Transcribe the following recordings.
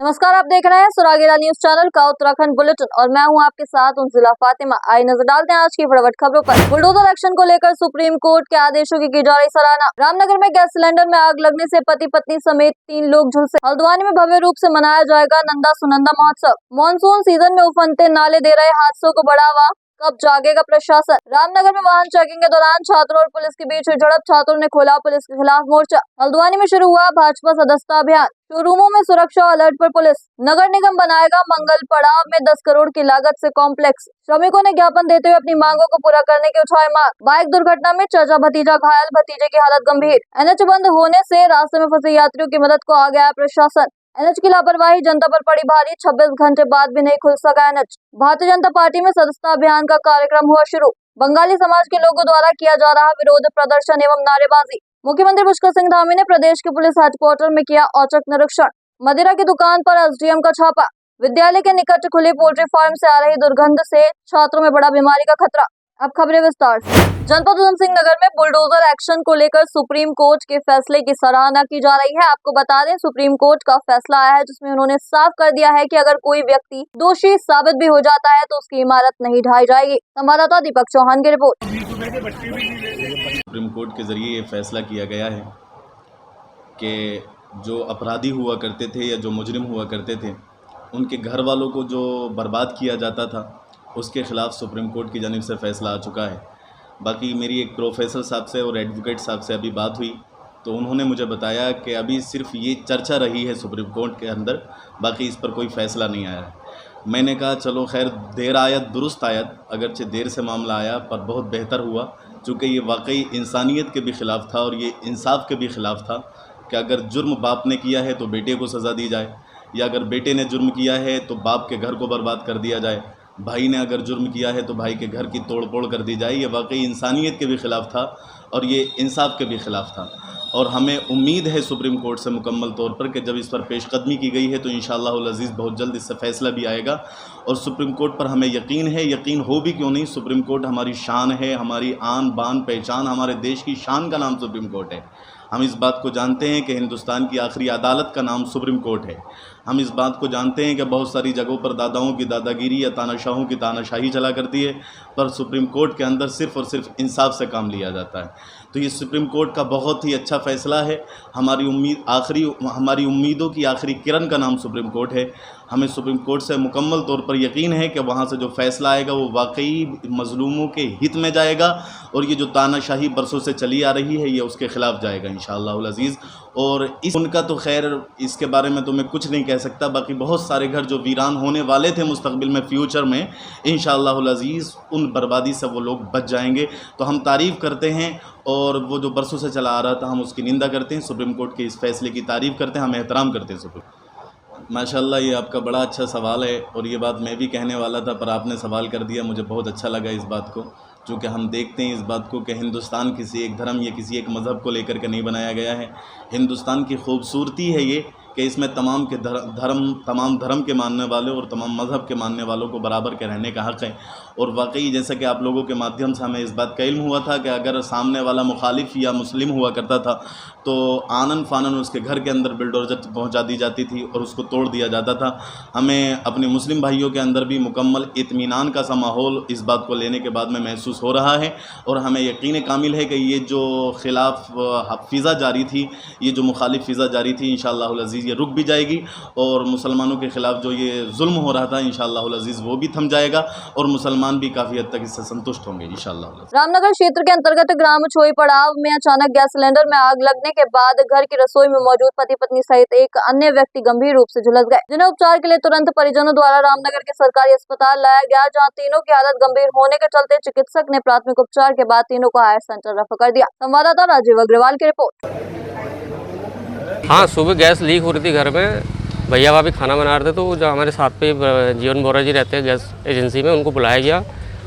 नमस्कार, आप देख रहे हैं सुरागेरा न्यूज चैनल का उत्तराखंड बुलेटिन और मैं हूं आपके साथ जिला फातिमा। आई नजर डालते हैं आज की फटाफट खबरों पर। बुलडोजर एक्शन को लेकर सुप्रीम कोर्ट के आदेशों की जा रही सराहना। रामनगर में गैस सिलेंडर में आग लगने से पति पत्नी समेत 3 लोग झुलसे। हल्द्वानी में भव्य रूप से मनाया जाएगा नंदा सुनंदा महोत्सव। मानसून सीजन में उफनते नाले दे रहे हादसों को बढ़ावा, कब जागेगा प्रशासन। रामनगर में वाहन चेकिंग के दौरान छात्रों और पुलिस के बीच हुई झड़प, छात्रों ने खोला पुलिस के खिलाफ मोर्चा। हल्द्वानी में शुरू हुआ भाजपा सदस्यता अभियान। शोरूमों में सुरक्षा अलर्ट पर पुलिस। नगर निगम बनाएगा मंगल पड़ाव में 10 करोड़ की लागत से कॉम्प्लेक्स। श्रमिकों ने ज्ञापन देते हुए अपनी मांगों को पूरा करने की उठाई मांग। बाइक दुर्घटना में चाचा भतीजा घायल, भतीजे की हालत गंभीर। एनएच बंद होने से रास्ते में फंसे यात्रियों की मदद को आ गया प्रशासन। एनएच की लापरवाही जनता पर पड़ी भारी, 26 घंटे बाद भी नहीं खुल सका एनएच। भारतीय जनता पार्टी में सदस्यता अभियान का कार्यक्रम हुआ शुरू। बंगाली समाज के लोगों द्वारा किया जा रहा विरोध प्रदर्शन एवं नारेबाजी। मुख्यमंत्री पुष्कर सिंह धामी ने प्रदेश के पुलिस हेडक्वार्टर में किया औचक निरीक्षण। मदिरा की दुकान पर एसडीएम का छापा। विद्यालय के निकट खुले पोल्ट्री फार्म से आ रही दुर्गंध से छात्रों में बड़ा बीमारी का खतरा। अब खबरें विस्तार से। जनपद उधम सिंह नगर में बुलडोजर एक्शन को लेकर सुप्रीम कोर्ट के फैसले की सराहना की जा रही है। आपको बता दें, सुप्रीम कोर्ट का फैसला आया है जिसमें उन्होंने साफ कर दिया है कि अगर कोई व्यक्ति दोषी साबित भी हो जाता है तो उसकी इमारत नहीं ढाई जाएगी। संवाददाता दीपक चौहान की रिपोर्ट। सुप्रीम कोर्ट के जरिए ये फैसला किया गया है कि जो अपराधी हुआ करते थे या जो मुजरिम हुआ करते थे, उनके घर वालों को जो बर्बाद किया जाता था, उसके ख़िलाफ़ सुप्रीम कोर्ट की जानिब से फ़ैसला आ चुका है। बाकी मेरी एक प्रोफेसर साहब से और एडवोकेट साहब से अभी बात हुई तो उन्होंने मुझे बताया कि अभी सिर्फ ये चर्चा रही है सुप्रीम कोर्ट के अंदर, बाकी इस पर कोई फ़ैसला नहीं आया है। मैंने कहा चलो खैर, देर आयत दुरुस्त आयत, अगरचे देर से मामला आया पर बहुत बेहतर हुआ, चूँकि ये वाकई इंसानियत के भी ख़िलाफ़ था और ये इंसाफ के भी ख़िलाफ़ था कि अगर जुर्म बाप ने किया है तो बेटे को सज़ा दी जाए, या अगर बेटे ने जुर्म किया है तो बाप के घर को बर्बाद कर दिया जाए, भाई ने अगर जुर्म किया है तो भाई के घर की तोड़ फोड़ कर दी जाए। ये वाकई इंसानियत के भी ख़िलाफ़ था और ये इंसाफ के भी ख़िलाफ़ था। और हमें उम्मीद है सुप्रीम कोर्ट से मुकम्मल तौर पर कि जब इस पर पेशकदमी की गई है तो इंशाअल्लाह अज़ीज़ बहुत जल्द इससे फ़ैसला भी आएगा। और सुप्रीम कोर्ट पर हमें यकीन है, यकीन हो भी क्यों नहीं, सुप्रीम कोर्ट हमारी शान है, हमारी आन बान पहचान, हमारे देश की शान का नाम सुप्रीम कोर्ट है। हम इस बात को जानते हैं कि हिंदुस्तान की आखिरी अदालत का नाम सुप्रीम कोर्ट है। हम इस बात को जानते हैं कि बहुत सारी जगहों पर दादाओं की दादागिरी या तानाशाहों की तानाशाही चला करती है, पर सुप्रीम कोर्ट के अंदर सिर्फ़ और सिर्फ इंसाफ से काम लिया जाता है। तो ये सुप्रीम कोर्ट का बहुत ही अच्छा फ़ैसला है। हमारी उम्मीदों की आखिरी किरण का नाम सुप्रीम कोर्ट है। हमें सुप्रीम कोर्ट से मुकम्मल तौर पर यकीन है कि वहाँ से जो फ़ैसला आएगा वो वाकई मज़लूमों के हित में जाएगा और ये जो तानाशाही बरसों से चली आ रही है ये उसके ख़िलाफ़ जाएगा इंशाअल्लाह अज़ीज़। और उनका तो खैर इसके बारे में तो मैं कुछ नहीं कह सकता, बाकी बहुत सारे घर जो वीरान होने वाले थे मुस्तक़बिल में, फ्यूचर में, इंशाअल्लाह अज़ीज़ उन बर्बादी से वो लोग बच जाएंगे। तो हम तारीफ़ करते हैं और वो जो बरसों से चला आ रहा था हम उसकी निंदा करते हैं, सुप्रीम कोर्ट के इस फ़ैसले की तारीफ़ करते हैं, हम एहतराम करते हैं सुप्रीम। माशाअल्लाह, ये आपका बड़ा अच्छा सवाल है और ये बात मैं भी कहने वाला था पर आपने सवाल कर दिया। मुझे बहुत अच्छा लगा इस बात को, चूँकि हम देखते हैं इस बात को कि हिंदुस्तान किसी एक धर्म या किसी एक मज़हब को लेकर के नहीं बनाया गया है। हिंदुस्तान की खूबसूरती है ये कि इसमें तमाम धर्म के मानने वाले और तमाम मज़हब के मानने वालों को बराबर के रहने का हक़ है। और वाकई जैसा कि आप लोगों के माध्यम से हमें इस बात का इल्म हुआ था कि अगर सामने वाला मुखालिफ या मुस्लिम हुआ करता था तो आनन फानन उसके घर के अंदर बुलडोज़र पहुंचा दी जाती थी और उसको तोड़ दिया जाता था। हमें अपने मुस्लिम भाइयों के अंदर भी मुकम्मल इत्मीनान का सा माहौल इस बात को लेने के बाद में महसूस हो रहा है और हमें यकीन कामिल है कि ये जो खिलाफ फ़िज़ा जारी थी, ये जो मुखालिफ फ़िज़ा जारी थी, इंशाअल्लाह अज़ीज़ ये रुक भी जाएगी और मुसलमानों के ख़िलाफ़ जो ये जुल्म हो रहा था इंशाअल्लाह अज़ीज़ वो भी थम जाएगा और मुसलमान भी काफ़ी हद तक इससे संतुष्ट होंगे इंशाअल्लाह। रामनगर क्षेत्र के अंतर्गत ग्राम छोई पड़ाव में अचानक गैस सिलेंडर में आग लगने के बाद घर की रसोई में मौजूद पति पत्नी सहित एक अन्य व्यक्ति गंभीर रूप से झुलस गए, जिन्हें उपचार के लिए तुरंत परिजनों द्वारा रामनगर के सरकारी अस्पताल लाया गया, जहां तीनों की हालत गंभीर होने के चलते चिकित्सक ने प्राथमिक उपचार के बाद तीनों को हायर सेंटर रेफर कर दिया। संवाददाता राजीव अग्रवाल की रिपोर्ट। हाँ, सुबह गैस लीक हो रही थी घर में, भैया भाभी खाना बना रहे थे तो जो हमारे साथ पे जीवन बोरा जी रहते हैं गैस एजेंसी में, उनको बुलाया गया,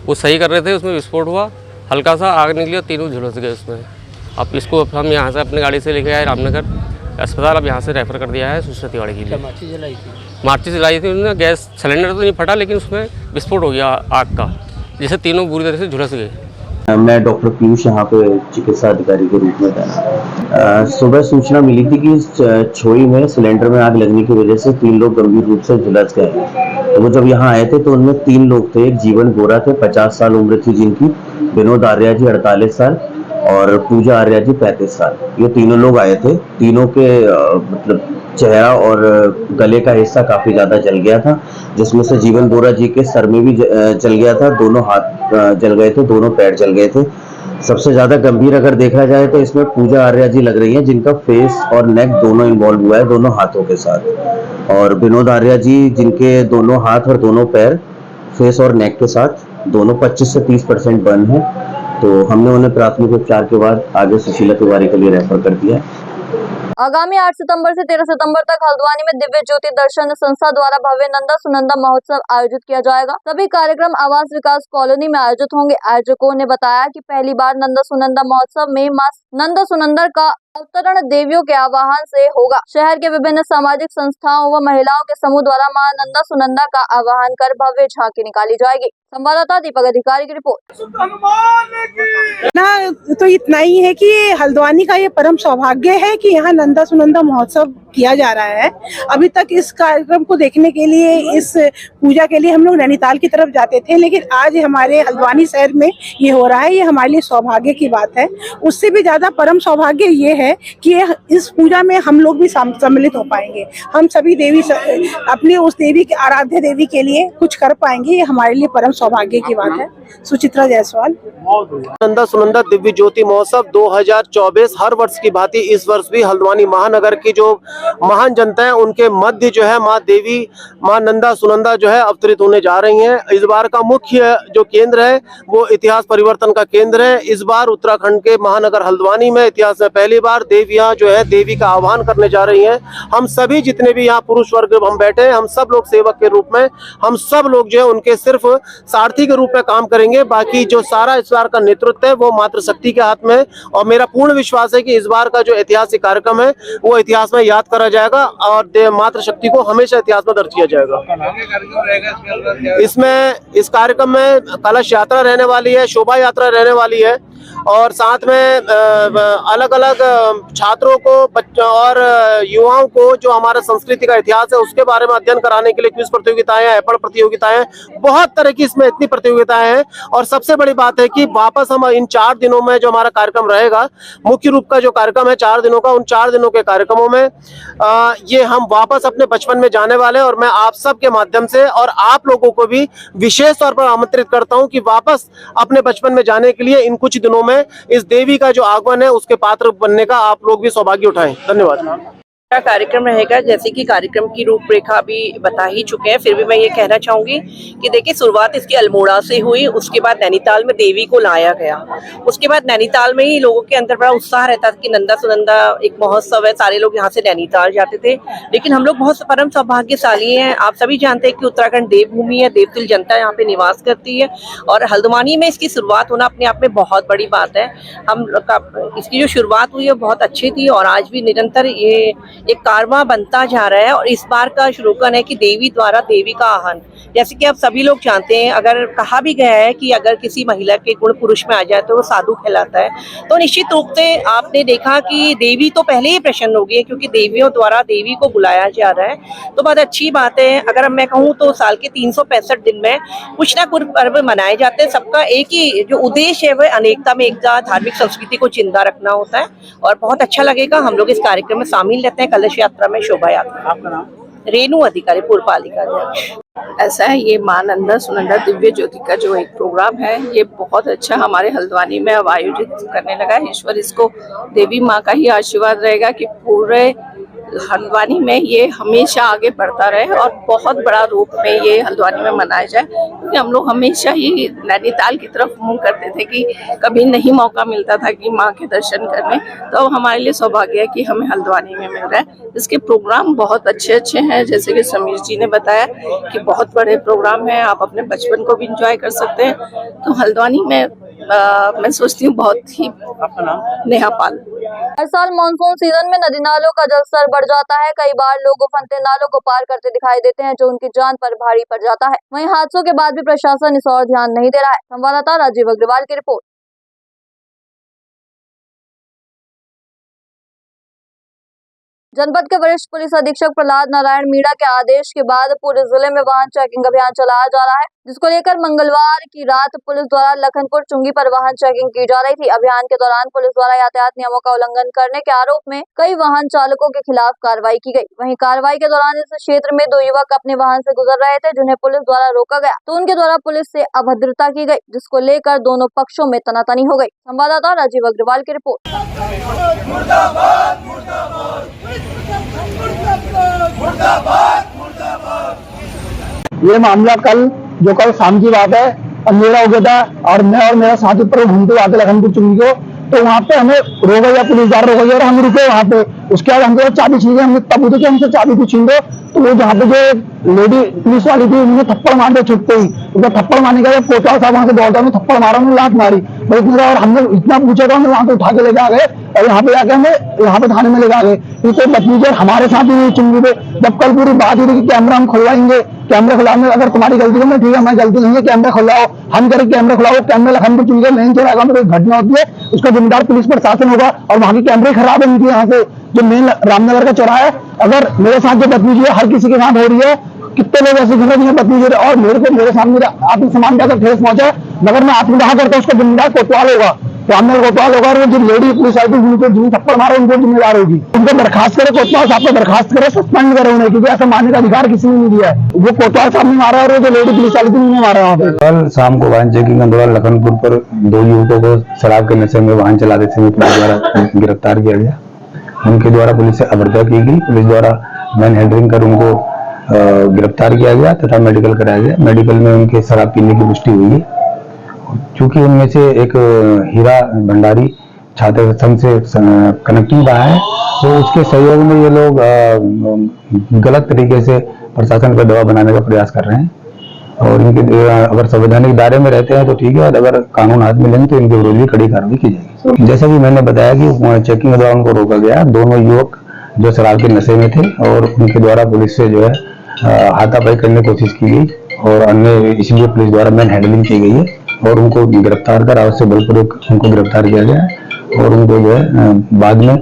वो सही कर रहे थे, उसमें विस्फोट हुआ, हल्का सा आग निकली और तीनों झुलस गए उसमें। अब इसको हम यहाँ से अपनी गाड़ी से लेके आए रामनगर अस्पताल, अब यहाँ से रेफ़र कर दिया है सुश्री तिवाड़ी के लिए। मार्ची जलाई थी उन्होंने, गैस सिलेंडर तो नहीं फटा लेकिन उसमें विस्फोट हो गया आग का, जिससे तीनों बुरी तरह से झुलस गए। मैं डॉक्टर पीयूष यहाँ पे चिकित्सा अधिकारी के रूप में तैनात। सुबह सूचना मिली थी कि इस छोई में सिलेंडर में आग लगने की वजह से 3 लोग गंभीर रूप से झुलस गए। तो वो जब यहाँ आए थे तो उनमें 3 लोग थे। एक जीवन गोरा थे, 50 साल उम्र थी जिनकी, विनोद आर्या जी 48 साल और पूजा आर्या जी 35 साल। ये तीनों लोग आए थे। तीनों के मतलब चेहरा और गले का हिस्सा काफी ज्यादा जल गया था, जिसमें से जीवन बोरा जी के सर में भी जल गया था, दोनों हाथ जल गए थे, दोनों पैर जल गए थे। सबसे ज्यादा गंभीर अगर देखा जाए तो इसमें पूजा आर्या जी लग रही हैं, जिनका फेस और नेक दोनों इन्वॉल्व हुआ है, दोनों हाथों के साथ। और विनोद आर्या जी जिनके दोनों हाथ और दोनों पैर फेस और नेक के साथ दोनों 25 से 30% बर्न है। तो हमने उन्हें प्राथमिक उपचार के बाद आगे सुशीला तिवारी के लिए रेफर कर दिया है। आगामी 8 सितंबर से 13 सितंबर तक हल्द्वानी में दिव्य ज्योति दर्शन संस्था द्वारा भव्य नंदा सुनंदा महोत्सव आयोजित किया जाएगा। सभी कार्यक्रम आवास विकास कॉलोनी में आयोजित होंगे। आयोजकों ने बताया कि पहली बार नंदा सुनंदा महोत्सव में मां नंदा सुनंदर का अवतरण देवियों के आवाहन से होगा। शहर के विभिन्न सामाजिक संस्थाओं व महिलाओं के समूह द्वारा मां नंदा सुनंदा का आवाहन कर भव्य झांकी निकाली जाएगी। संवाददाता दीपक अधिकारी की रिपोर्ट। ना तो इतना ही है कि हल्द्वानी का ये परम सौभाग्य है कि यहाँ नंदा सुनंदा महोत्सव किया जा रहा है। अभी तक इस कार्यक्रम को देखने के लिए, इस पूजा के लिए हम लोग नैनीताल की तरफ जाते थे, लेकिन आज हमारे हल्द्वानी शहर में ये हो रहा है। ये हमारे लिए सौभाग्य की बात है। उससे भी ज्यादा परम सौभाग्य ये है कि इस पूजा में हम लोग भी सम्मिलित हो पाएंगे। हम सभी देवी अपनी उस देवी के आराध्य देवी के लिए कुछ कर पाएंगे। ये हमारे लिए परम सौभाग्य की बात है। सुचित्रा जायसवाल। नंदा सुनंदा दिव्य ज्योति महोत्सव 2024 हर वर्ष की भांति इस वर्ष भी हल्द्वानी महानगर की जो महान जनता है उनके मध्य जो है माँ देवी माँ नंदा सुनंदा जो है अवतरित होने जा रही हैं। इस बार का मुख्य जो केंद्र है वो इतिहास परिवर्तन का केंद्र है। इस बार उत्तराखंड के महानगर हल्द्वानी में इतिहास में पहली बार देवियां जो है देवी का आह्वान करने जा रही हैं। हम सभी जितने भी यहाँ पुरुष वर्ग हम बैठे हैं, हम सब लोग सेवक के रूप में, हम सब लोग जो है उनके सिर्फ सारथी के रूप में काम करेंगे। बाकी जो सारा इस बार का नेतृत्व है वो मातृशक्ति के हाथ में है और मेरा पूर्ण विश्वास है कि इस बार का जो ऐतिहासिक कार्यक्रम है वो इतिहास में याद करा जाएगा और मातृशक्ति को हमेशा इतिहास में दर्ज किया जाएगा। इसमें इस कार्यक्रम में कलश यात्रा रहने वाली है, शोभा यात्रा रहने वाली है और साथ में अलग अलग छात्रों को और युवाओं को जो हमारा संस्कृति का इतिहास है उसके बारे में अध्ययन कराने के लिए क्विज प्रतियोगिताएं, ऐपण प्रतियोगिताएं, बहुत तरह की इसमें इतनी प्रतियोगिताएं हैं। और सबसे बड़ी बात है कि वापस हम इन 4 दिनों में जो हमारा कार्यक्रम रहेगा, मुख्य रूप का जो कार्यक्रम है 4 दिनों का, उन 4 दिनों के कार्यक्रमों में ये हम वापस अपने बचपन में जाने वाले हैं। और मैं आप सब के माध्यम से और आप लोगों को भी विशेष तौर पर आमंत्रित करता हूं कि वापस अपने बचपन में जाने के लिए इन कुछ दिनों में इस देवी का जो आगमन है उसके पात्र बनने का आप लोग भी सौभाग्य उठाएं। धन्यवाद। कार्यक्रम रहेगा, जैसे कि कार्यक्रम की रूपरेखा अभी बता ही चुके हैं, फिर भी मैं ये कहना चाहूंगी कि देखिए शुरुआत इसकी अल्मोड़ा से हुई, उसके बाद नैनीताल में देवी को लाया गया, उसके बाद नैनीताल में ही लोगों के अंदर बड़ा उत्साह रहता था कि नंदा सुनंदा एक महोत्सव है, सारे लोग यहाँ से नैनीताल जाते थे। लेकिन हम लोग बहुत परम सौभाग्यशाली हैं। आप सभी जानते हैं कि उत्तराखंड देवभूमि है, देवतुल्य जनता यहाँ पे निवास करती है और हल्द्वानी में इसकी शुरुआत होना अपने आप में बहुत बड़ी बात है। हम इसकी जो शुरुआत हुई है बहुत अच्छी थी और आज भी निरंतर ये एक कारवां बनता जा रहा है। और इस बार का श्लोकन है कि देवी द्वारा देवी का आह्वान। जैसे कि आप सभी लोग जानते हैं, अगर कहा भी गया है कि अगर किसी महिला के गुण पुरुष में आ जाए तो वो साधु कहलाता है, तो निश्चित रूप से आपने देखा कि देवी तो पहले ही प्रसन्न हो गई, क्योंकि देवियों द्वारा देवी को बुलाया जा रहा है। तो बहुत अच्छी बात है। अगर मैं कहूँ तो साल के 365 दिन में कुछ ना कुछ पर्व मनाए जाते हैं। सबका एक ही जो उद्देश्य है वह अनेकता में एकता, धार्मिक संस्कृति को जिंदा रखना होता है और बहुत अच्छा लगेगा। हम लोग इस कार्यक्रम में शामिल रहते हैं। कलश यात्रा में, शोभा यात्रा। आपका नाम? रेणु अधिकारी, पूर्व पालिका अध्यक्ष। ऐसा है, ये मां नंदा सुनंदा दिव्य ज्योति का जो एक प्रोग्राम है ये बहुत अच्छा हमारे हल्द्वानी में अब आयोजित करने लगा है। ईश्वर इसको, देवी माँ का ही आशीर्वाद रहेगा कि पूरे हल्द्वानी में ये हमेशा आगे बढ़ता रहे और बहुत बड़ा रूप में ये हल्द्वानी में मनाया जाए। क्योंकि हम लोग हमेशा ही नैनीताल की तरफ मुंह करते थे कि कभी नहीं मौका मिलता था कि माँ के दर्शन करने, तो अब हमारे लिए सौभाग्य है कि हमें हल्द्वानी में मिल रहा है। इसके प्रोग्राम बहुत अच्छे हैं, जैसे कि समीर जी ने बताया कि बहुत बड़े प्रोग्राम है, आप अपने बचपन को भी इंजॉय कर सकते हैं। तो हल्द्वानी में मैं सोचती हूँ बहुत ही। आपका नाम? नेहा पाल। हर साल मानसून सीजन में नदी नालों का जलस्तर बढ़ जाता है। कई बार लोग उफनते नालों को पार करते दिखाई देते हैं, जो उनकी जान पर भारी पड़ जाता है। वहीं हादसों के बाद भी प्रशासन इस ओर ध्यान नहीं दे रहा है। संवाददाता राजीव अग्रवाल की रिपोर्ट। जनपद के वरिष्ठ पुलिस अधीक्षक प्रहलाद नारायण मीणा के आदेश के बाद पूरे जिले में वाहन चेकिंग अभियान चलाया जा रहा है, जिसको लेकर मंगलवार की रात पुलिस द्वारा लखनपुर चुंगी पर वाहन चेकिंग की जा रही थी। अभियान के दौरान पुलिस द्वारा यातायात नियमों का उल्लंघन करने के आरोप में कई वाहन चालकों के खिलाफ कार्रवाई की गई। वहीं कार्रवाई के दौरान इस क्षेत्र में 2 युवक अपने वाहन से गुजर रहे थे, जिन्हें पुलिस द्वारा रोका गया तो उनके द्वारा पुलिस से अभद्रता की गई, जिसको लेकर दोनों पक्षों में तनातनी हो गई। संवाददाता राजीव अग्रवाल की रिपोर्ट। ये मामला कल शाम की बात है, अंधेरा हो गया था और मैं और मेरा साथी पर घूमते आते लखनपुर चुंगी को, तो वहाँ पे हमें रोका गया, पुलिसदार रोका गया और हम रुके वहाँ पे। उसके बाद हमको चाबी छीन गई, हमने तब पूछा कि हमसे चाबी क्यों छीन दो, तो वो जहाँ पे जो लेडी पुलिस वाली थी उन्होंने थप्पड़ मार दिया छुपते ही। उसका थप्पड़ मारने का कोतवाल साहब वहाँ से दौड़ता उन्हें थप्पड़ मारा, उन्होंने लात मारी और हमने इतना पूछा था, वहाँ पे उठा के लेके आ गए और यहाँ पे जाके हमें यहाँ पे थाने में लेके आ गए। कोई बदतमीजी हमारे साथ ही हुई चुंगी पे। जब कल पूरी बात हुई थी कि कैमरा हम खुलवाएंगे, कैमरा खुलाने अगर तुम्हारी गलती है ठीक है, हमारी गलती नहीं है, कैमरा खुलाओ, हम करें कैमरा खुलाओ। कैमरा लखनपुर चुंगी का मेन चौराहा में कोई घटना होती है उसका जिम्मेदार पुलिस प्रशासन होगा और वहाँ के कैमरे खराब है उनके। यहाँ से जो मेन रामनगर का चौराहा है, अगर मेरे साथ जो बदतमीजी है हर किसी के साथ हो रही है, कितने लोग ऐसे घूमे जिन्हें बदतमीजी हो रही है और मेरे सामने आत्मसम्मान का ठेस पहुंचा है, मगर मैं आत्मदाह करता हूँ उसका जिम्मेदार कोतवाल होगा, रामनगर कोतवाल होगा। और वो जो लेडी पुलिस आई थी जिन्हें थप्पड़ मारा उनको जिम्मेदार होगी। उनको बर्खास्त करे, कोतवाल साहब को बर्खास्त करे, सस्पेंड करे उन्हें, क्योंकि ऐसा मारने का अधिकार किसी ने नहीं दिया है। वो कोतवाल साहब ने मारा और वो जो लेडी पुलिस वाली थी उन्होंने मारा वहाँ पे। कल शाम को वाहन चेकिंग के दौरान लखनपुर पर 2 युवकों को शराब के नशे में वाहन चलाते समय पुलिस द्वारा गिरफ्तार किया गया। उनके द्वारा पुलिस से अभद्रता की गई, पुलिस द्वारा मैन हैंडलिंग कर उनको गिरफ्तार किया गया तथा मेडिकल कराया गया। मेडिकल में उनके शराब पीने की पुष्टि हुई है। चूंकि उनमें से एक हीरा भंडारी छात्र संघ से कनेक्टिंग रहा है, तो उसके सहयोग में ये लोग गलत तरीके से प्रशासन पर दबाव बनाने का प्रयास कर रहे हैं और इनके अगर संवैधानिक दायरे में रहते हैं तो ठीक है, और अगर कानून हाथ में लेंगे तो इनके विरोध भी कड़ी कार्रवाई की जाएगी। जैसा कि मैंने बताया कि चेकिंग के दौरान उनको रोका गया, दोनों युवक जो शराब के नशे में थे और उनके द्वारा पुलिस से जो है हाथापाई करने की कोशिश की गई और अन्य इसलिए पुलिस द्वारा मैन हैंडलिंग की गई है और उनको गिरफ्तार कर आवश्यक बलपूर्वक उनको गिरफ्तार किया गया है और उनको जो है बाद में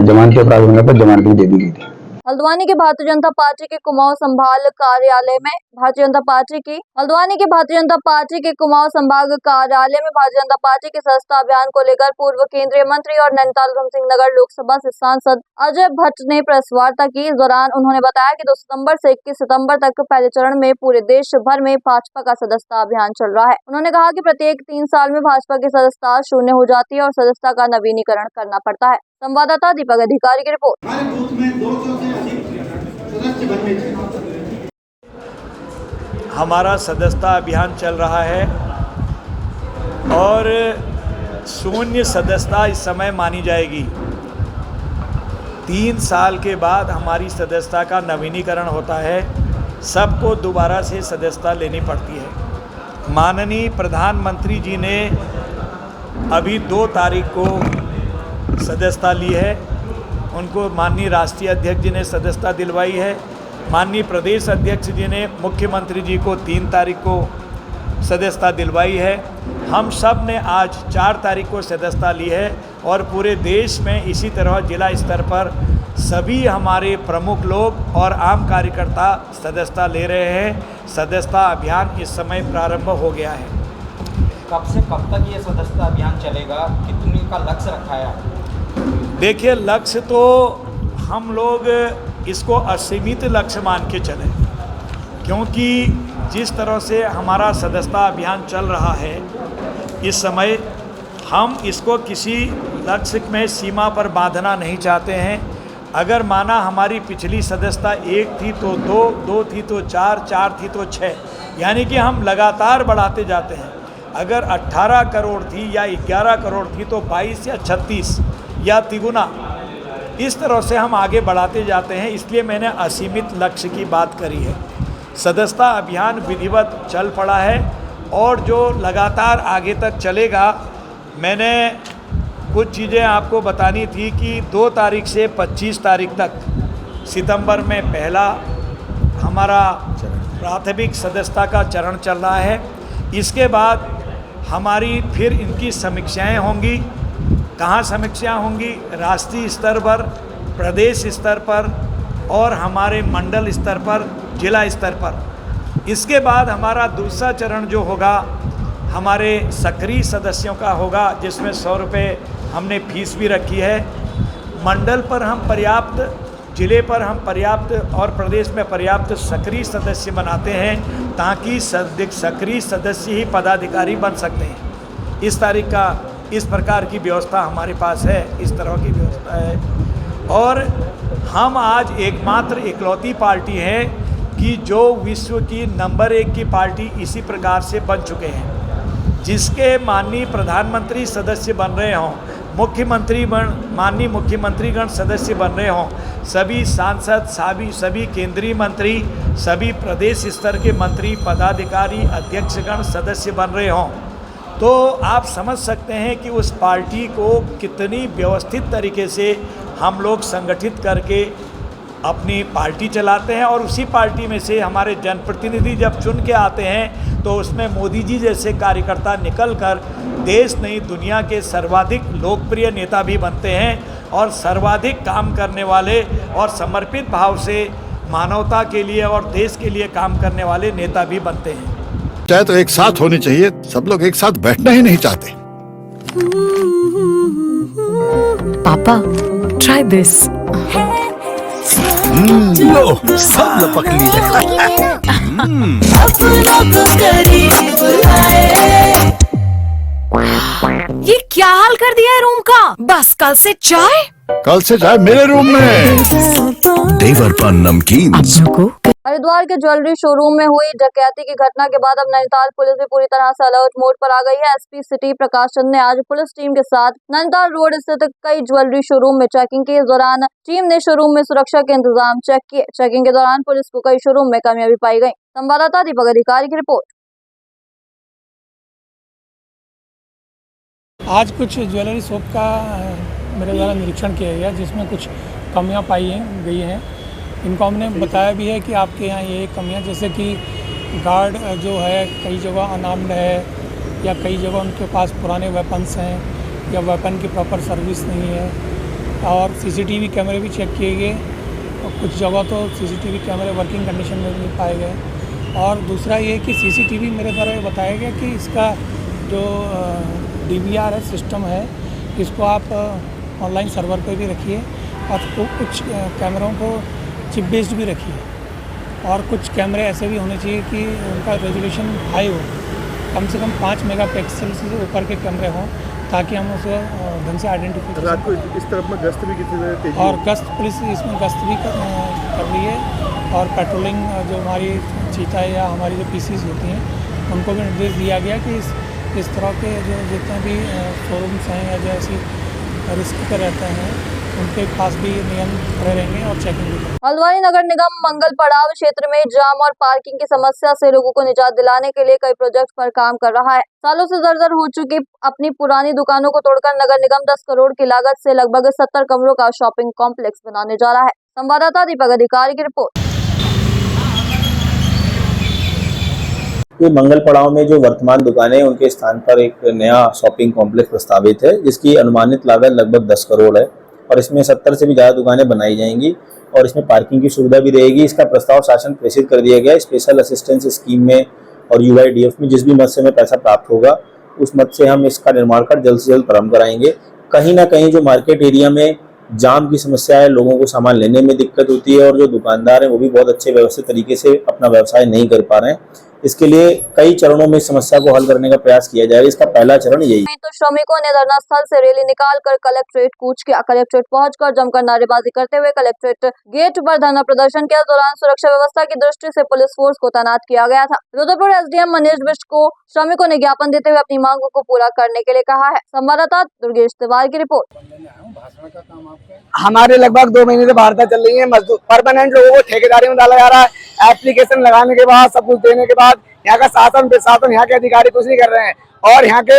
जमानती अपराध होने पर जमानत भी दे दी गई थी। हल्द्वानी के भारतीय जनता पार्टी के कुमाऊं संभाग कार्यालय में हल्द्वानी के भारतीय जनता पार्टी के कुमाऊं संभाग कार्यालय में भारतीय जनता पार्टी के सदस्यता अभियान को लेकर पूर्व केंद्रीय मंत्री और नैनीताल उधमसिंह नगर लोकसभा से सांसद अजय भट्ट ने प्रेस वार्ता की। इस दौरान उन्होंने बताया कि 2 सितंबर से 21 सितंबर तक पहले चरण में पूरे देश भर में भाजपा का सदस्यता अभियान चल रहा है। उन्होंने कहा कि प्रत्येक 3 साल में भाजपा की सदस्यता शून्य हो जाती है और सदस्यता का नवीनीकरण करना पड़ता है। संवाददाता दीपक अधिकारी की रिपोर्ट। हमारे बूथ में 200 से अधिक सदस्य बनने चाहिए। हमारा सदस्यता अभियान चल रहा है और शून्य सदस्यता इस समय मानी जाएगी। 3 साल के बाद हमारी सदस्यता का नवीनीकरण होता है, सबको दोबारा से सदस्यता लेनी पड़ती है। माननीय प्रधानमंत्री जी ने अभी 2 तारीख को सदस्यता ली है, उनको माननीय राष्ट्रीय अध्यक्ष जी ने सदस्यता दिलवाई है। माननीय प्रदेश अध्यक्ष जी ने मुख्यमंत्री जी को 3 तारीख को सदस्यता दिलवाई है। हम सब ने आज 4 तारीख को सदस्यता ली है और पूरे देश में इसी तरह जिला स्तर पर सभी हमारे प्रमुख लोग और आम कार्यकर्ता सदस्यता ले रहे हैं। सदस्यता अभियान इस समय प्रारंभ हो गया है। कब से कब तक ये सदस्यता अभियान चलेगा, कितने का लक्ष्य रखा है? देखिए, लक्ष्य तो हम लोग इसको असीमित लक्ष्य मान के चले, क्योंकि जिस तरह से हमारा सदस्यता अभियान चल रहा है इस समय, हम इसको किसी लक्ष्य में सीमा पर बांधना नहीं चाहते हैं। अगर माना हमारी पिछली सदस्यता 1 थी तो 2, 2 थी तो 4, 4 थी तो 6, यानी कि हम लगातार बढ़ाते जाते हैं। अगर 18 करोड़ थी या 11 करोड़ थी तो 22 या 36 या तिगुना, इस तरह से हम आगे बढ़ाते जाते हैं। इसलिए मैंने असीमित लक्ष्य की बात करी है। सदस्यता अभियान विधिवत चल पड़ा है और जो लगातार आगे तक चलेगा। मैंने कुछ चीज़ें आपको बतानी थी कि 2 तारीख से 25 तारीख तक सितंबर में पहला हमारा प्राथमिक सदस्यता का चरण चल रहा है। इसके बाद हमारी फिर इनकी समीक्षाएं होंगी। कहाँ समीक्षाएं होंगी? राष्ट्रीय स्तर पर प्रदेश स्तर पर और हमारे मंडल स्तर पर, जिला स्तर पर। इसके बाद हमारा दूसरा चरण जो होगा हमारे सक्रिय सदस्यों का होगा, जिसमें 100 रुपये हमने फीस भी रखी है। मंडल पर हम पर्याप्त, जिले पर हम पर्याप्त और प्रदेश में पर्याप्त सक्रिय सदस्य बनाते हैं, ताकि सक्रिय सदस्य ही पदाधिकारी बन सकते हैं। इस प्रकार की व्यवस्था हमारे पास है, इस तरह की व्यवस्था है। और हम आज एकमात्र इकलौती पार्टी है कि जो विश्व की नंबर 1 की पार्टी इसी प्रकार से बन चुके हैं, जिसके माननीय प्रधानमंत्री सदस्य बन रहे हों, माननीय मुख्यमंत्रीगण सदस्य बन रहे हों, सभी सांसद, सभी केंद्रीय मंत्री, सभी प्रदेश स्तर के मंत्री, पदाधिकारी, अध्यक्षगण सदस्य बन रहे हों, तो आप समझ सकते हैं कि उस पार्टी को कितनी व्यवस्थित तरीके से हम लोग संगठित करके अपनी पार्टी चलाते हैं। और उसी पार्टी में से हमारे जनप्रतिनिधि जब चुन के आते हैं तो उसमें मोदी जी जैसे कार्यकर्ता निकल कर देश नहीं दुनिया के सर्वाधिक लोकप्रिय नेता भी बनते हैं, और सर्वाधिक काम करने वाले और समर्पित भाव से मानवता के लिए और देश के लिए काम करने वाले नेता भी बनते हैं। चाहे तो एक साथ होनी चाहिए, सब लोग एक साथ बैठना ही नहीं चाहते। पापा, ट्राई दिस। लो, सब पक ये क्या हाल कर दिया है रूम का? बस कल से चाय मेरे रूम में। देवर पान नमकीन। हरिद्वार के ज्वेलरी शोरूम में हुई डकैती की घटना के बाद अब नैनीताल पुलिस भी पूरी तरह से अलर्ट मोड पर आ गई है। एसपी सिटी प्रकाश चंद ने आज पुलिस टीम के साथ नैनीताल रोड स्थित कई ज्वेलरी शोरूम में चेकिंग की। इस दौरान टीम ने शोरूम में सुरक्षा के इंतजाम चेक किए। चेकिंग के दौरान पुलिस को कई शोरूम में कमियां भी पाई गयी। संवाददाता दीपक अधिकारी की रिपोर्ट। आज कुछ ज्वेलरी शॉप का मेरे द्वारा निरीक्षण किया गया, जिसमें कुछ कमियां पाई गई हैं। इनको हमने बताया भी है कि आपके यहाँ ये कमियां, जैसे कि गार्ड जो है कई जगह अनार्म्ड है, या कई जगह उनके पास पुराने वेपन्स हैं, या वेपन की प्रॉपर सर्विस नहीं है। और सीसीटीवी कैमरे भी चेक किए गए, और कुछ जगह तो सीसीटीवी कैमरे वर्किंग कंडीशन में भी पाए गए। और दूसरा ये कि सीसीटीवी मेरे द्वारा ये बताया गया कि इसका जो DVR है, सिस्टम है, इसको आप ऑनलाइन सर्वर पे भी रखिए, और तो कुछ कैमरों को चिप बेस्ड भी रखिए। और कुछ कैमरे ऐसे भी होने चाहिए कि उनका रेजोल्यूशन हाई हो, कम से कम 5 मेगापिक्सल से ऊपर के कैमरे हों, ताकि हम उसे ढंग से आइडेंटिफाई कर सकें। इस तरफ में गश्त भी किसी और गश्त पुलिस इसमें गश्त भी कर रही है, और पेट्रोलिंग जो हमारी चीता है या हमारी जो PCs होती हैं, उनको भी निर्देश दिया गया कि इस तरह के जो जितने भी शोरूम्स हैं या जो ऐसी रिस्क पर रहते हैं, उनके पास भी नियम खड़े रहेंगे और चेकिंग भी करेंगे। हल्द्वानी नगर निगम मंगल पड़ाव क्षेत्र में जाम और पार्किंग की समस्या से लोगों को निजात दिलाने के लिए कई प्रोजेक्ट पर काम कर रहा है। सालों से जर्जर हो चुकी अपनी पुरानी दुकानों को तोड़कर नगर निगम 10 करोड़ की लागत से लगभग 70 कमरों का शॉपिंग कॉम्प्लेक्स बनाने जा रहा है। संवाददाता दीपक अधिकारी की रिपोर्ट। मंगल पड़ाव में जो वर्तमान दुकानें हैं, उनके स्थान पर एक नया शॉपिंग कॉम्प्लेक्स प्रस्तावित है, जिसकी अनुमानित लागत लगभग 10 करोड़ है, और इसमें 70 से भी ज़्यादा दुकानें बनाई जाएंगी, और इसमें पार्किंग की सुविधा भी रहेगी। इसका प्रस्ताव शासन प्रेषित कर दिया गया। स्पेशल असिस्टेंस स्कीम में और UIDF में जिस भी मद से हमें पैसा प्राप्त होगा, उस मद से हम इसका निर्माण कर जल्द से जल्द प्रारंभ कराएंगे। कहीं ना कहीं जो मार्केट एरिया में जाम की समस्या है, लोगों को सामान लेने में दिक्कत होती है, और जो दुकानदार हैं वो भी बहुत अच्छे व्यवस्थित तरीके से अपना व्यवसाय नहीं कर पा रहे हैं। इसके लिए कई चरणों में इस समस्या को हल करने का प्रयास किया जाएगा। इसका पहला चरण यही है। तो श्रमिकों ने धरना स्थल से रैली निकालकर कलेक्ट्रेट कूच किया। कलेक्ट्रेट पहुंचकर जमकर नारेबाजी करते हुए कलेक्ट्रेट गेट पर धरना प्रदर्शन किया। दौरान सुरक्षा व्यवस्था की दृष्टि से पुलिस फोर्स को तैनात किया गया था। रुद्रपुर SDM मनीष बिष्ट को श्रमिकों ने ज्ञापन देते हुए अपनी मांगों को पूरा करने के लिए कहा है। संवाददाता दुर्गेश तिवारी की रिपोर्ट। हमारे लगभग 2 महीने से वार्ता चल रही है। मजदूर परमानेंट लोगों को ठेकेदारी में डाला जा रहा है। एप्लीकेशन लगाने के बाद, सब कुछ देने के बाद, यहाँ का शासन प्रशासन, यहाँ के अधिकारी कुछ नहीं कर रहे हैं, और यहाँ के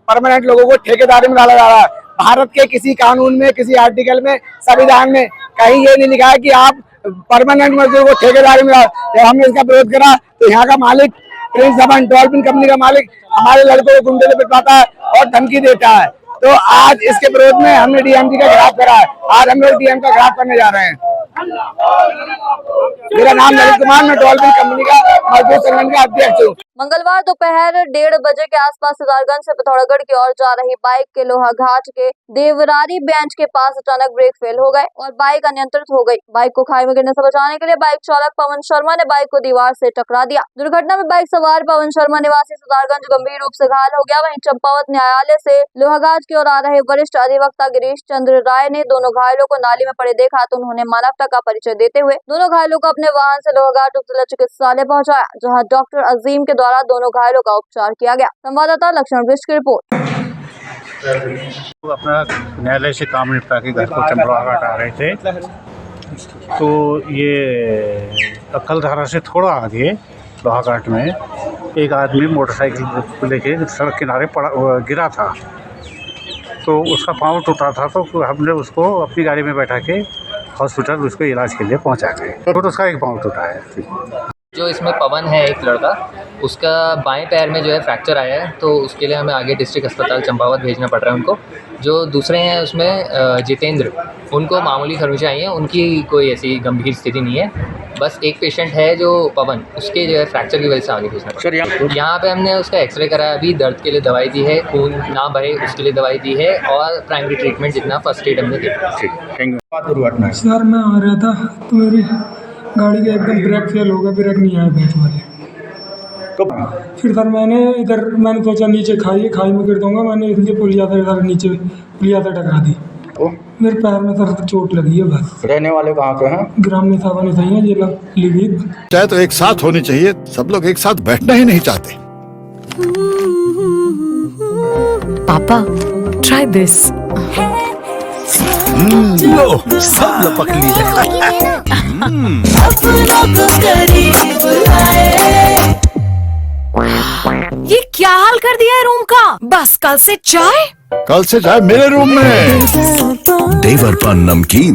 परमानेंट लोगों को ठेकेदारी में डाला जा रहा है। भारत के किसी कानून में, किसी आर्टिकल में, संविधान में कहीं ये नहीं लिखा है कि आप परमानेंट मजदूर को ठेकेदारी में डाल। जब हमने इसका विरोध करा तो यहाँ का मालिक प्रिंस धवन डॉल्फिन कंपनी का मालिक हमारे लड़कों को गुंडे से पिटवाता है और धमकी देता है। तो आज इसके विरोध में हमने डीएमजी का घेराव करा है। आज हम लोग डीएम का घेराव करने जा रहे हैं। मेरा नाम नलिन कुमार, मैं डॉल्फिन कंपनी का मजदूर संगठन का अध्यक्ष हूँ। मंगलवार दोपहर 1:30 बजे के आसपास सितारगंज से पिथौरागढ़ की ओर जा रही बाइक के लोहाघाट के देवरारी बेंच के पास अचानक ब्रेक फेल हो गए और बाइक अनियंत्रित हो गई। बाइक को खाई में गिरने से बचाने के लिए बाइक चालक पवन शर्मा ने बाइक को दीवार से टकरा दिया। दुर्घटना में बाइक सवार पवन शर्मा निवासी सितारगंज गंभीर रूप से घायल हो गया। वहीं चंपावत न्यायालय से लोहाघाट की ओर आ रहे वरिष्ठ अधिवक्ता गिरीश चंद्र राय ने दोनों घायलों को नाली में पड़े देखा तो उन्होंने मानवता का परिचय देते हुए दोनों घायलों को अपने वाहन से लोहाघाट उप जिला चिकित्सालय पहुंचाया, जहां डॉक्टर अजीम के द्वारा दोनों घायलों का उपचार किया गया। संवाददाता लक्ष्मण बिष्ट की रिपोर्ट। अपना न्यायालय से काम निपटा के घर को चंपावत आ रहे थे तो ये अक्कलधारा से थोड़ा आगे लोहाघाट में एक आदमी मोटरसाइकिल लेके सड़क किनारे गिरा था तो उसका पाँव टूटा था तो हमने उसको अपनी गाड़ी में बैठा के हॉस्पिटल उसको इलाज के लिए पहुंचा गए तो उसका एक पाँव टूटा है। जो इसमें पवन है एक लड़का, उसका बाएं पैर में जो है फ्रैक्चर आया है तो उसके लिए हमें आगे डिस्ट्रिक्ट अस्पताल चंपावत भेजना पड़ रहा है उनको। जो दूसरे हैं उसमें जितेंद्र, उनको मामूली खरोंचें आई हैं, उनकी कोई ऐसी गंभीर स्थिति नहीं है। बस एक पेशेंट है जो पवन, उसके जो है फ्रैक्चर की वजह से आगे भेजना पड़ रहा है। यहाँ पे हमने उसका एक्सरे कराया, अभी दर्द के लिए दवाई दी है, खून ना बहे उसके लिए दवाई दी है और प्राइमरी ट्रीटमेंट जितना फर्स्ट एड हमने दिया। दुर्घटना सर मैं आ रहा था तो मेरी गाड़ी का एकदम ब्रेक फेल हो गया, ब्रेक नहीं आया बीच वाले। फिर सर मैंने सोचा नीचे खाई में गिर दूंगा, मैंने इसलिए पुलिया था इधर नीचे पुलिया से टकरा दी। मेरे पैर में सर चोट लगी है बस। रहने वाले कहाँ के हैं? ग्राम में सावन सही है, जिला लिवित। चाहे तो एक साथ होनी चाहिए, सब लोग एक साथ बैठना ही नहीं चाहते। पापा ट्राई दिस। लो सब लपक लिए। ये क्या हाल कर दिया है रूम का? बस कल से चाय मेरे रूम में देवर पान नमकीन।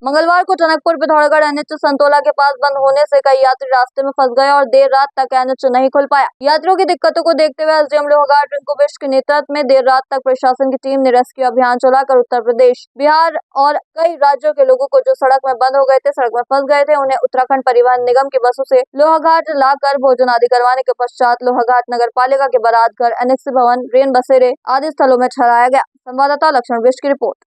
मंगलवार को टनकपुर पिथौरागढ़ एनएच संतोला के पास बंद होने से कई यात्री रास्ते में फंस गए और देर रात तक एनएच नहीं खुल पाया। यात्रियों की दिक्कतों को देखते हुए एसडीएम लोहाघाट रिंकू बिष्ट के नेतृत्व में देर रात तक प्रशासन की टीम ने रेस्क्यू अभियान चलाकर उत्तर प्रदेश, बिहार और कई राज्यों के लोगों को जो सड़क में बंद हो गए थे, सड़क में फंस गए थे, उन्हें उत्तराखंड परिवहन निगम की बसों से लोहाघाट लाकर भोजन आदि करवाने के पश्चात लोहाघाट नगर पालिका के बारात घर, एनेक्सी भवन, रेन बसेरे आदि स्थलों में ठहराया गया। संवाददाता लक्ष्मण बिष्ट की रिपोर्ट।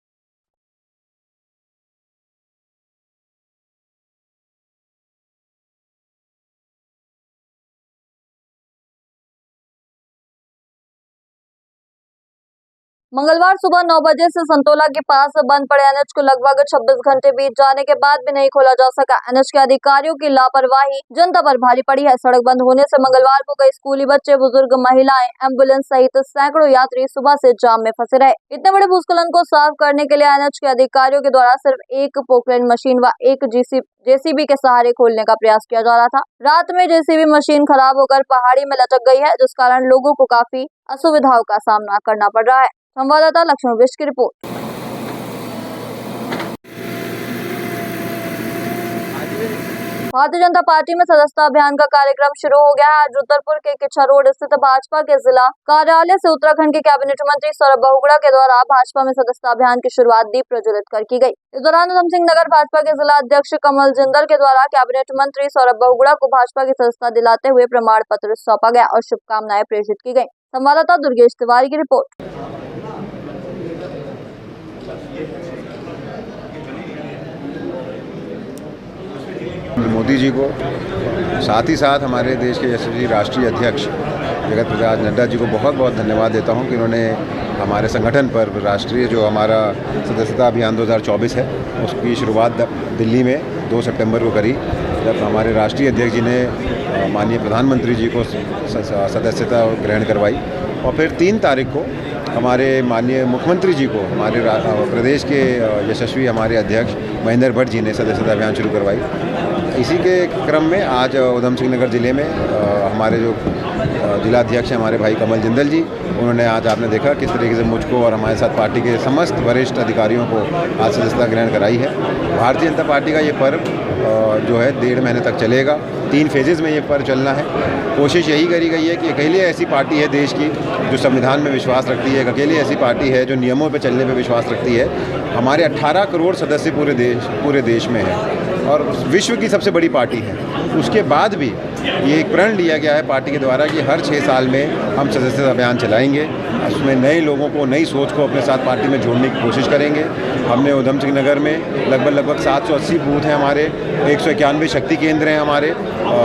मंगलवार सुबह 9 बजे से संतोला के पास बंद पड़े एनएच को लगभग 26 घंटे बीत जाने के बाद भी नहीं खोला जा सका। एनएच के अधिकारियों की लापरवाही जनता पर भारी पड़ी है। सड़क बंद होने से मंगलवार को कई स्कूली बच्चे, बुजुर्ग, महिलाएं, एम्बुलेंस सहित सैकड़ों यात्री सुबह से जाम में फंसे रहे। इतने बड़े भूस्खलन को साफ करने के लिए एनएच के अधिकारियों के द्वारा सिर्फ एक पोकलेन मशीन व एक जेसीबी के सहारे खोलने का प्रयास किया जा रहा था। रात में जेसीबी मशीन खराब होकर पहाड़ी में लटक गई है, जिस कारण लोगों को काफी असुविधाओं का सामना करना पड़ रहा है। संवाददाता लक्ष्मण बिष्ट की रिपोर्ट। भारतीय जनता पार्टी में सदस्यता अभियान का कार्यक्रम शुरू हो गया है। आज रुद्रपुर के किच्छा रोड स्थित भाजपा के जिला कार्यालय से उत्तराखंड के कैबिनेट मंत्री सौरभ बहुगुणा के द्वारा भाजपा में सदस्यता अभियान की शुरुआत दीप प्रज्वलित कर की गई। इस दौरान उधम सिंह नगर भाजपा के जिला अध्यक्ष कमल जिंदल के द्वारा कैबिनेट मंत्री सौरभ बहुगुणा को भाजपा की सदस्यता दिलाते हुए प्रमाण पत्र सौंपा गया और शुभकामनाएं प्रेषित की गयी। संवाददाता दुर्गेश तिवारी की रिपोर्ट। मोदी जी को, साथ ही साथ हमारे देश के यशस्वी राष्ट्रीय अध्यक्ष जगत प्रकाश नड्डा जी को बहुत बहुत धन्यवाद देता हूं कि उन्होंने हमारे संगठन पर राष्ट्रीय जो हमारा सदस्यता अभियान 2024 है उसकी शुरुआत दिल्ली में 2 सितंबर को करी, जब हमारे राष्ट्रीय अध्यक्ष जी ने माननीय प्रधानमंत्री जी को सदस्यता ग्रहण करवाई और फिर 3 तारीख को हमारे माननीय मुख्यमंत्री जी को हमारे प्रदेश के यशस्वी हमारे अध्यक्ष महेंद्र भट्ट जी ने सदस्यता अभियान शुरू करवाई। इसी के क्रम में आज उधम सिंह नगर ज़िले में हमारे जो जिलाध्यक्ष हैं हमारे भाई कमल जिंदल जी, उन्होंने आज आपने देखा किस तरीके से मुझको और हमारे साथ पार्टी के समस्त वरिष्ठ अधिकारियों को आज सदस्यता ग्रहण कराई है। भारतीय जनता पार्टी का ये पर्व जो है 1.5 महीने तक चलेगा। 3 फेजेज़ में ये पर्व चलना है। कोशिश यही करी गई है कि अकेली ऐसी पार्टी है देश की जो संविधान में विश्वास रखती है, अकेली ऐसी पार्टी है जो नियमों पर चलने पर विश्वास रखती है। हमारे 18 करोड़ सदस्य पूरे देश में हैं और विश्व की सबसे बड़ी पार्टी है। उसके बाद भी ये एक प्रण लिया गया है पार्टी के द्वारा कि हर 6 साल में हम सदस्यता अभियान चलाएंगे, उसमें नए लोगों को, नई सोच को अपने साथ पार्टी में जोड़ने की कोशिश करेंगे। हमने उधम सिंह नगर में लगभग 780 बूथ हैं हमारे, 191 शक्ति केंद्र हैं हमारे।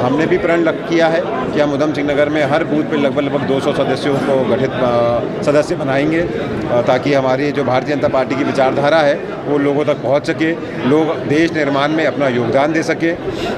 हमने भी प्रण किया है कि हम उधम सिंह नगर में हर बूथ पे लगभग 200 सदस्यों को गठित सदस्य बनाएंगे ताकि हमारी जो भारतीय जनता पार्टी की विचारधारा है वो लोगों तक पहुंच सके, लोग देश निर्माण में अपना योगदान दे सके।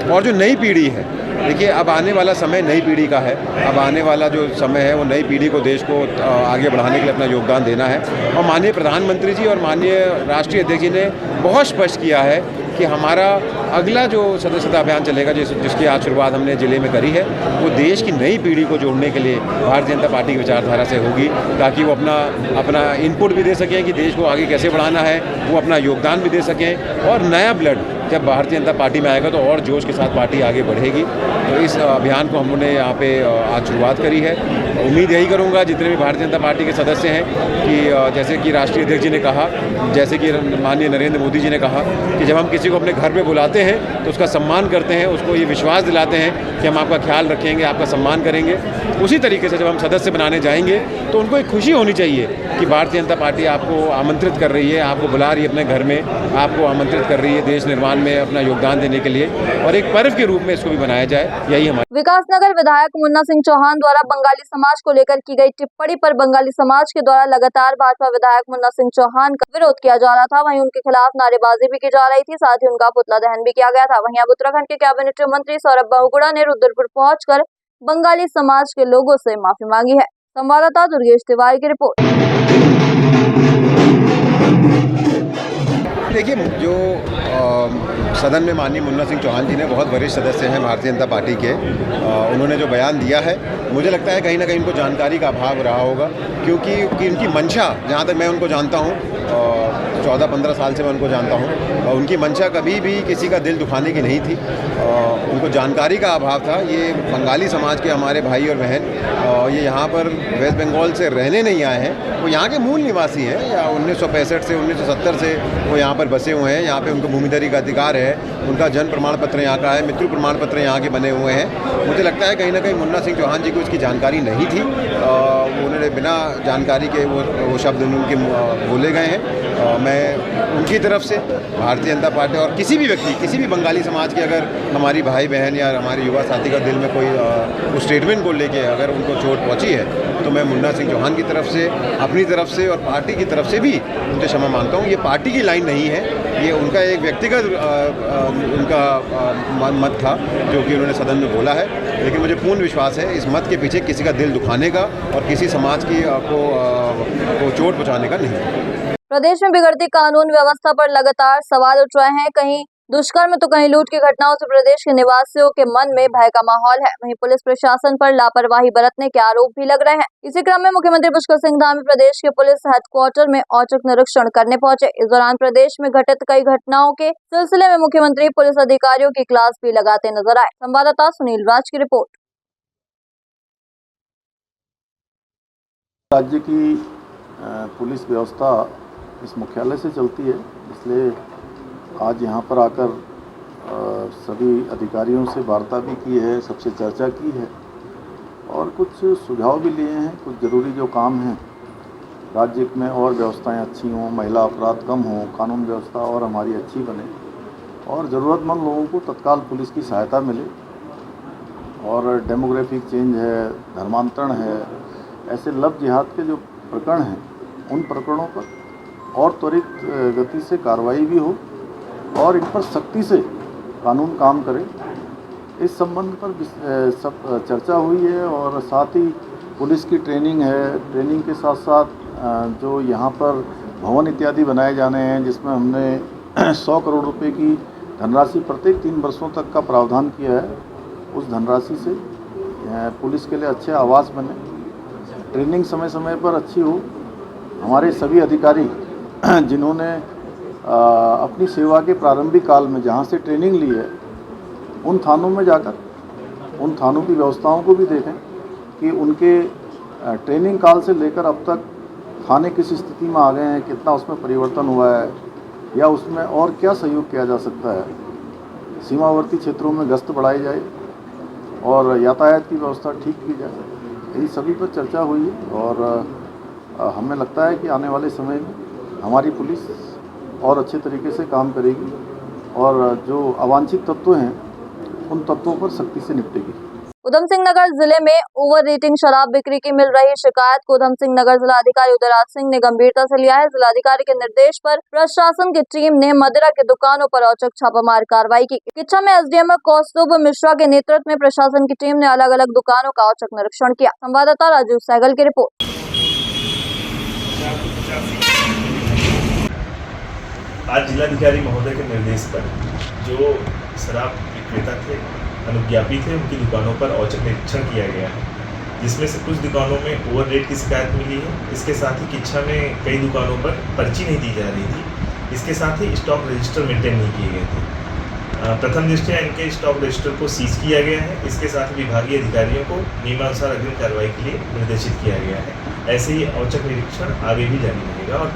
और जो नई पीढ़ी है, देखिए अब आने वाला समय नई पीढ़ी का है। अब आने वाला जो समय है वो नई पीढ़ी को, देश को आगे बढ़ाने के लिए अपना योगदान देना है। और माननीय प्रधानमंत्री जी और माननीय राष्ट्रीय अध्यक्ष जी ने बहुत स्पष्ट किया है कि हमारा अगला जो सदस्यता अभियान चलेगा, जिसकी आज शुरुआत हमने ज़िले में करी है, वो देश की नई पीढ़ी को जोड़ने के लिए भारतीय जनता पार्टी की विचारधारा से होगी ताकि वो अपना इनपुट भी दे सकें कि देश को आगे कैसे बढ़ाना है, वो अपना योगदान भी दे सकें। और नया ब्लड जब भारतीय जनता पार्टी में आएगा तो और जोश के साथ पार्टी आगे बढ़ेगी। तो इस अभियान को हमने यहाँ पे आज शुरुआत करी है। उम्मीद यही करूँगा जितने भी भारतीय जनता पार्टी के सदस्य हैं कि जैसे कि राष्ट्रीय अध्यक्ष जी ने कहा, जैसे कि माननीय नरेंद्र मोदी जी ने कहा कि जब हम किसी को अपने घर पे बुलाते हैं तो उसका सम्मान करते हैं, उसको ये विश्वास दिलाते हैं कि हम आपका ख्याल रखेंगे, आपका सम्मान करेंगे। उसी तरीके से जब हम सदस्य बनाने जाएंगे तो उनको एक खुशी होनी चाहिए कि भारतीय जनता पार्टी आपको आमंत्रित कर रही है, आपको बुला रही है अपने घर में, आपको आमंत्रित कर रही है देश निर्माण में अपना योगदान देने के लिए, और एक पर्व के रूप में इसको भी बनाया जाए, यही हमारा। विकासनगर विधायक मुन्ना सिंह चौहान द्वारा बंगाली समाज को लेकर की गई टिप्पणी पर बंगाली समाज के द्वारा लगातार भाजपा विधायक मुन्ना सिंह चौहान का विरोध किया जा रहा था। वहीं उनके खिलाफ नारेबाजी भी की जा रही थी, साथ ही उनका पुतला दहन भी किया गया था। वहीं अब उत्तराखंड के कैबिनेट मंत्री सौरभ बहुगुणा ने रुद्रपुर पहुंचकर बंगाली समाज के लोगों से माफी मांगी है। संवाददाता दुर्गेश तिवारी की रिपोर्ट। देखिए, जो सदन में माननीय मुन्ना सिंह चौहान जी ने, बहुत वरिष्ठ सदस्य हैं भारतीय जनता पार्टी के, उन्होंने जो बयान दिया है, मुझे लगता है कहीं ना कहीं उनको जानकारी का अभाव रहा होगा, क्योंकि उनकी मंशा, जहाँ तक मैं उनको जानता हूँ, 14-15 साल से मैं उनको जानता हूँ, उनकी मंशा कभी भी किसी का दिल दुखाने की नहीं थी। उनको जानकारी का अभाव था। ये बंगाली समाज के हमारे भाई और बहन, ये यहाँ पर वेस्ट बंगाल से रहने नहीं आए हैं, वो यहाँ के मूल निवासी हैं, या 1965 से 1970 से वो यहाँ पर बसे हुए हैं। यहाँ पे उनको भूमिधरी का अधिकार है, उनका जन्म प्रमाण पत्र यहाँ का है, मृत्यु प्रमाण पत्र यहाँ के बने हुए हैं। मुझे लगता है कहीं ना कहीं मुन्ना सिंह चौहान जी को इसकी जानकारी नहीं थी। उन्होंने बिना जानकारी के वो शब्द उनके बोले गए हैं। मैं उनकी तरफ से भारतीय जनता पार्टी और किसी भी व्यक्ति, किसी भी बंगाली समाज के, अगर हमारी भाई बहन या हमारे युवा साथी का दिल में कोई उस स्टेटमेंट को लेके अगर उनको चोट पहुंची है, तो मैं मुन्ना सिंह चौहान की तरफ से, अपनी तरफ से और पार्टी की तरफ से भी उनसे क्षमा मांगता हूं। ये पार्टी की लाइन नहीं है, ये उनका एक व्यक्तिगत उनका मत था जो कि उन्होंने सदन में बोला है, लेकिन मुझे पूर्ण विश्वास है इस मत के पीछे किसी का दिल दुखाने का और किसी समाज की को चोट पहुँचाने का नहीं। प्रदेश में बिगड़ती कानून व्यवस्था पर लगातार सवाल उठ रहे हैं। कहीं दुष्कर्म तो कहीं लूट की घटनाओं से प्रदेश के निवासियों के मन में भय का माहौल है। वहीं पुलिस प्रशासन पर लापरवाही बरतने के आरोप भी लग रहे हैं। इसी क्रम में मुख्यमंत्री पुष्कर सिंह धामी प्रदेश के पुलिस हेडक्वार्टर में औचक निरीक्षण करने पहुंचे। इस दौरान प्रदेश में घटित कई घटनाओं के सिलसिले में मुख्यमंत्री पुलिस अधिकारियों की क्लास भी लगाते नजर आए। संवाददाता सुनील राज की रिपोर्ट। राज्य की पुलिस व्यवस्था इस मुख्यालय से चलती है, इसलिए आज यहाँ पर आकर सभी अधिकारियों से वार्ता भी की है, सबसे चर्चा की है और कुछ सुझाव भी लिए हैं। कुछ ज़रूरी जो काम हैं राज्य में और व्यवस्थाएं अच्छी हों, महिला अपराध कम हों, कानून व्यवस्था और हमारी अच्छी बने और ज़रूरतमंद लोगों को तत्काल पुलिस की सहायता मिले। और डेमोग्राफिक चेंज है, धर्मांतरण है, ऐसे लव जिहाद के जो प्रकरण हैं उन प्रकरणों पर और त्वरित गति से कार्रवाई भी हो और इन पर सख्ती से कानून काम करे, इस संबंध पर सब चर्चा हुई है। और साथ ही पुलिस की ट्रेनिंग है, ट्रेनिंग के साथ साथ जो यहाँ पर भवन इत्यादि बनाए जाने हैं, जिसमें हमने 100 करोड़ रुपए की धनराशि प्रत्येक 3 वर्षों तक का प्रावधान किया है। उस धनराशि से पुलिस के लिए अच्छे आवास बने, ट्रेनिंग समय समय पर अच्छी हो। हमारे सभी अधिकारी जिन्होंने अपनी सेवा के प्रारंभिक काल में जहाँ से ट्रेनिंग ली है, उन थानों में जाकर उन थानों की व्यवस्थाओं को भी देखें कि उनके ट्रेनिंग काल से लेकर अब तक थाने किस स्थिति में आ गए हैं, कितना उसमें परिवर्तन हुआ है या उसमें और क्या सहयोग किया जा सकता है। सीमावर्ती क्षेत्रों में गश्त बढ़ाई जाए और यातायात की व्यवस्था ठीक की जाए, यही सभी पर चर्चा हुई है। और हमें लगता है कि आने वाले समय में हमारी पुलिस और अच्छे तरीके से काम करेगी और जो अवांछित तत्व हैं उन तत्वों पर सख्ती से निपटेगी। उधम सिंह नगर जिले में ओवर रेटिंग शराब बिक्री की मिल रही शिकायत को उधम सिंह नगर जिलाधिकारी उदयराज सिंह ने गंभीरता से लिया है। जिलाधिकारी के निर्देश पर प्रशासन की टीम ने मदिरा की दुकानों पर औचक छापामार कार्रवाई की। किच्छा में एसडीएम कौस्तुभ मिश्रा के नेतृत्व में प्रशासन की टीम ने अलग अलग दुकानों का औचक निरीक्षण किया। संवाददाता राजीव सहगल की रिपोर्ट। आज जिलाधिकारी महोदय के निर्देश पर जो शराब विक्रेता थे, अनुज्ञापी थे, उनकी दुकानों पर औचक निरीक्षण किया गया है, जिसमें से कुछ दुकानों में ओवर रेट की शिकायत मिली है। इसके साथ ही किच्छा में कई दुकानों पर पर्ची नहीं दी जा रही थी। इसके साथ ही स्टॉक रजिस्टर मेंटेन नहीं किए गए थे। प्रथम दृष्टया इनके स्टॉक रजिस्टर को सीज किया गया है। इसके साथ ही विभागीय अधिकारियों को नियमानुसार अग्रिम कार्रवाई के लिए निर्देशित किया गया है। ऐसे ही औचक निरीक्षण आगे भी जारी रहेगा और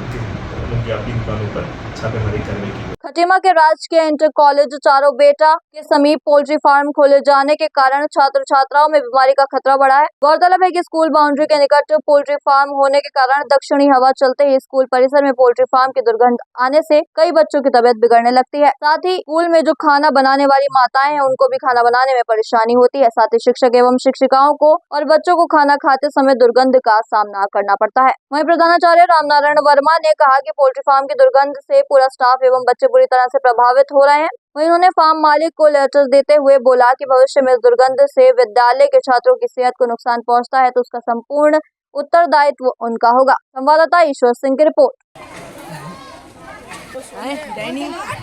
अनुज्ञापी दुकानों पर छापेमारी कार्रवाई की। खटीमा के राजकीय इंटर कॉलेज चारों बेटा के समीप पोल्ट्री फार्म खोले जाने के कारण छात्र छात्राओं में बीमारी का खतरा बढ़ा है। गौरतलब है कि स्कूल बाउंड्री के निकट पोल्ट्री फार्म होने के कारण दक्षिणी हवा चलते ही स्कूल परिसर में पोल्ट्री फार्म की दुर्गंध आने से कई बच्चों की तबीयत बिगड़ने लगती है। साथ ही स्कूल में जो खाना बनाने वाली माताएं हैं उनको भी खाना बनाने में परेशानी होती है। साथ ही शिक्षक एवं शिक्षिकाओं को और बच्चों को खाना खाते समय दुर्गंध का सामना करना पड़ता है। वहीं प्रधानाचार्य रामनारायण वर्मा ने कहा कि पोल्ट्री फार्म की दुर्गंध से पूरा स्टाफ एवं बच्चे बुरी तरह से प्रभावित हो रहे हैं। वहीं उन्होंने फार्म मालिक को लेटर देते हुए बोला कि भविष्य में इस दुर्गंध से विद्यालय के छात्रों की सेहत को नुकसान पहुंचता है तो उसका संपूर्ण उत्तरदायित्व उनका होगा। संवाददाता ईश्वर सिंह की रिपोर्ट।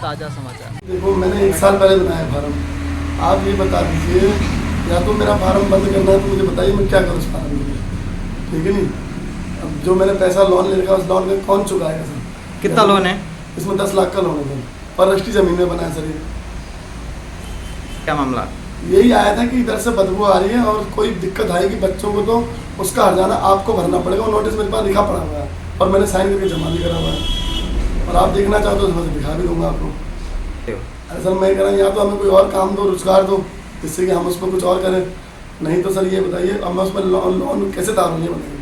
ताजा समाचार। देखो, मैंने 1 साल पहले बनाया फार्म, आप ये बता दीजिए या तो मेरा फार्म बंद करना है तो मुझे बताइए मैं क्या करूँ उस फार्म के लिए, ठीक है नहीं। अब जो मैंने पैसा लोन ले रखा उस लोन का कौन चुकाएगा सर? कितना लोन है? इसमें 10 लाख का लोन है पर रजिस्ट्री जमीन में बनाया सर। ये क्या मामला? यही आया था कि इधर से बदबू आ रही है और कोई दिक्कत आएगी बच्चों को तो उसका हर्जाना आपको भरना पड़ेगा। वो नोटिस मेरे पास लिखा पड़ा हुआ है और मैंने साइन करके जमा भी करा हुआ है और आप देखना चाहो तो मैं दिखा भी दूंगा आपको। सर मैं कह रहा हूँ या तो हमें कोई और काम दो, रोजगार दो, जिससे कि हम उसको कुछ और करें, नहीं तो सर ये बताइए अब मैं उसमें लोन कैसे तारूँ ये बताइए।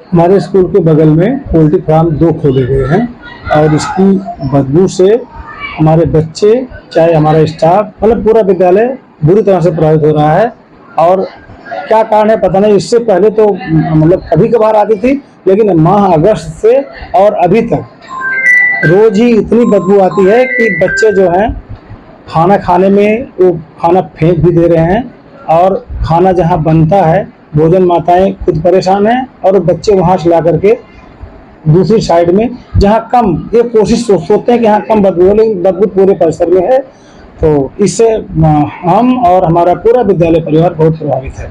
हमारे स्कूल के बगल में पोल्ट्री फार्म 2 खोले गए हैं और इसकी बदबू से हमारे बच्चे चाहे हमारा स्टाफ मतलब पूरा विद्यालय बुरी तरह से प्रभावित हो रहा है। और क्या कारण है पता नहीं। इससे पहले तो मतलब कभी कभार आती थी, लेकिन माह अगस्त से और अभी तक रोज ही इतनी बदबू आती है कि बच्चे जो हैं खाना खाने में वो खाना फेंक भी दे रहे हैं और खाना जहाँ बनता है भोजन माताएं खुद परेशान हैं और बच्चे वहाँ से ला करके दूसरी साइड में जहाँ कम ये कोशिश सोचते हैं कि यहाँ कम बदबू, लेकिन बदबू पूरे परिसर में है। तो इससे हम और हमारा पूरा विद्यालय परिवार बहुत प्रभावित है।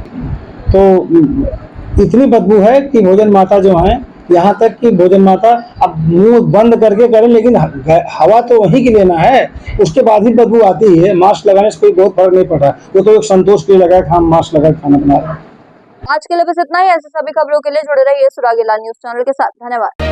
तो इतनी बदबू है कि भोजन माता जो हैं यहाँ तक कि भोजन माता अब मुंह बंद करके करें लेकिन हवा तो वहीं की लेना है, उसके बाद ही बदबू आती है। मास्क लगाने से कोई बहुत फर्क नहीं पड़ रहा, वो तो एक संतोष के लिए लगा हम मास्क लगा खाना बना रहे हैं। आज के लिए बस इतना ही। ऐसे सभी खबरों के लिए जुड़े रहिए सुरागी लाल न्यूज चैनल के साथ। धन्यवाद।